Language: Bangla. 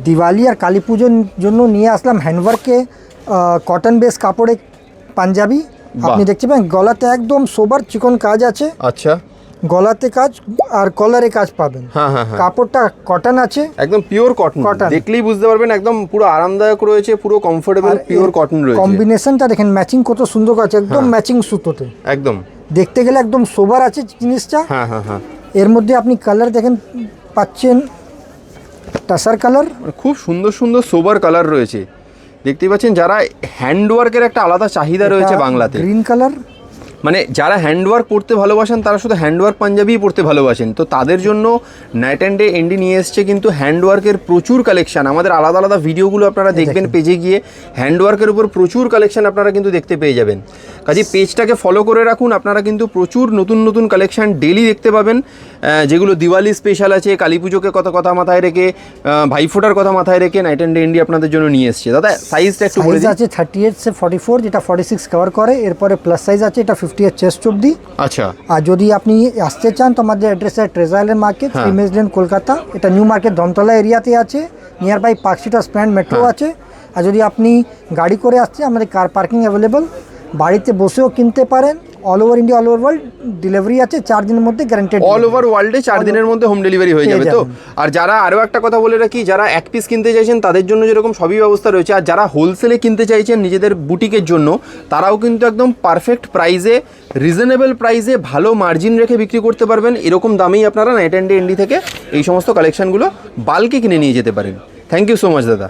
দিওয়ালি আর কালী পুজোর জন্য নিয়ে আসলাম হ্যান্ডওয়ার্কে কটন বেস কাপড়ে পাঞ্জাবি। আপনি দেখতে পাবেন গলাতে একদম সোবার চিকন কাজ আছে। আচ্ছা, গলাতে কাজ আর কলারে কাজ পাবেন। হ্যাঁ হ্যাঁ হ্যাঁ, কাপড়টা কটন আছে, একদম পিওর কটন। দেখলেই বুঝতে পারবেন একদম পুরো আরামদায়ক রয়েছে, পুরো কমফোর্টেবল পিওর কটন রয়েছে। কম্বিনেশনটা দেখেন ম্যাচিং কত সুন্দর আছে, একদম ম্যাচিং সুতোতে একদম দেখতে গেলে একদম সোবার আছে জিনিসটা। হ্যাঁ হ্যাঁ হ্যাঁ, এর মধ্যে আপনি কালার দেখেন পাচ্ছেন টাসার কালার, খুব সুন্দর সুন্দর সোবার কালার রয়েছে দেখতেই পাচ্ছেন। যারা হ্যান্ডওয়ার্কের একটা আলাদা চাহিদা রয়েছে বাংলাতে, গ্রিন কালার, মানে যারা হ্যান্ডওয়ার্ক পড়তে ভালোবাসেন তারা শুধু হ্যান্ডওয়ার্ক পাঞ্জাবিই পড়তে ভালোবাসেন, তো তাদের জন্য নাইট অ্যান্ড ডে এনডি নিয়ে এসছে কিন্তু হ্যান্ডওয়ার্কের প্রচুর কালেকশন। আমাদের আলাদা আলাদা ভিডিওগুলো আপনারা দেখবেন পেজে গিয়ে, হ্যান্ডওয়ার্কের উপর প্রচুর কালেকশন আপনারা কিন্তু দেখতে পেয়ে যাবেন। কাজে পেজটাকে ফলো করে রাখুন, আপনারা কিন্তু প্রচুর নতুন নতুন কালেকশন ডেলি দেখতে পাবেন, যেগুলো দিওয়ালি স্পেশাল আছে, কালী পুজোকে কথা মাথায় রেখে, ভাইফোঁটার কথা মাথায় রেখে নাইট অ্যান্ড ডে এনডি আপনাদের জন্য নিয়ে এসছে। দাদা সাইজটা একটু বলে দিন। আছে 38 সে 44, যেটা 46 কভার করে। এরপরে প্লাস সাইজ আছে, এটা 50 এর চেস্ট অবধি। আচ্ছা, আর যদি আপনি আসতে চান তো আমাদের অ্যাড্রেস আছে treasure island market, image lane, Kolkata. এটা নিউ মার্কেট ধনতলা এরিয়াতে আছে, নিয়ার বাই পার্কস্ট্রিট স্প্ল্যান্ড মেট্রো আছে। আর যদি আপনি গাড়ি করে আসছে, আমাদের কার পার্কিং অ্যাভেলেবল, বাড়িতে বসেও কিনতে পারেন। All over India, all over world delivery আছে, 4 দিনের মধ্যে গ্যারান্টেড। অল ওভার ওয়ার্ল্ডে 4 দিনের মধ্যে হোম ডেলিভারি হয়ে যাবে তো। আর যারা আরও একটা কথা বলে রাখি, যারা এক পিস কিনতে চাইছেন তাদের জন্য যেরকম সবই ব্যবস্থা রয়েছে, আর যারা হোলসেলে কিনতে চাইছেন নিজেদের বুটিকের জন্য, তারাও কিন্তু একদম পারফেক্ট প্রাইসে, রিজনেবল প্রাইসে, ভালো মার্জিন রেখে বিক্রি করতে পারবেন। এরকম দামেই আপনারা নাইট অ্যান্ড ডে এনডি থেকে এই সমস্ত কালেকশনগুলো বাল্কে কিনে নিয়ে যেতে পারেন। থ্যাংক ইউ সো মাচ দাদা।